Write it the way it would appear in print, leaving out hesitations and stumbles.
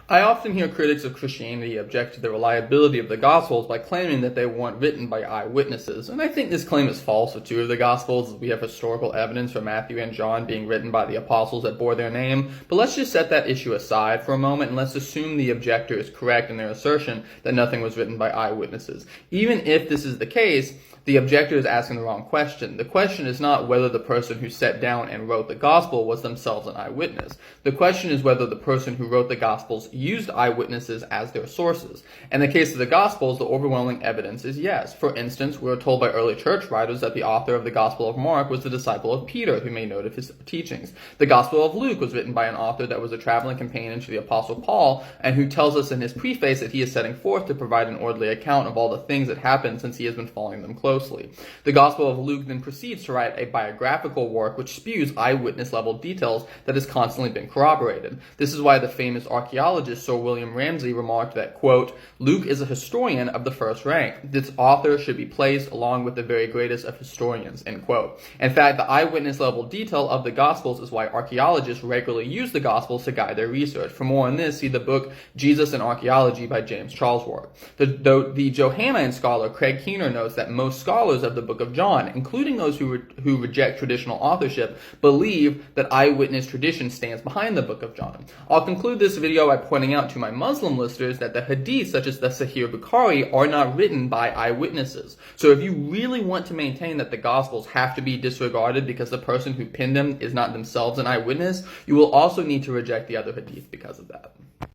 I often hear critics of Christianity object to the reliability of the Gospels by claiming that they weren't written by eyewitnesses, and I think this claim is false for two of the Gospels, as we have historical evidence for Matthew and John being written by the apostles that bore their name. But let's just set that issue aside for a moment and let's assume the objector is correct in their assertion that nothing was written by eyewitnesses. Even if this is the case, the objector is asking the wrong question. The question is not whether the person who sat down and wrote the gospel was themselves an eyewitness. The question is whether the person who wrote the gospels used eyewitnesses as their sources. In the case of the gospels, the overwhelming evidence is yes. For instance, we are told by early church writers that the author of the Gospel of Mark was the disciple of Peter, who made note of his teachings. The Gospel of Luke was written by an author that was a traveling companion to the Apostle Paul, and who tells us in his preface that he is setting forth to provide an orderly account of all the things that happened since he has been following them closely. The Gospel of Luke then proceeds to write a biographical work which spews eyewitness-level details that has constantly been corroborated. This is why the famous archaeologist Sir William Ramsay remarked that, quote, "Luke is a historian of the first rank. This author should be placed along with the very greatest of historians," end quote. In fact, the eyewitness-level detail of the Gospels is why archaeologists regularly use the Gospels to guide their research. For more on this, see the book Jesus and Archaeology by James Charlesworth. The Johannine scholar Craig Keener notes that most scholars of the book of John, including those who reject traditional authorship, believe that eyewitness tradition stands behind the book of John. I'll conclude this video by pointing out to my Muslim listeners that the hadith, such as the Sahih Bukhari, are not written by eyewitnesses. So if you really want to maintain that the Gospels have to be disregarded because the person who penned them is not themselves an eyewitness, you will also need to reject the other hadith because of that.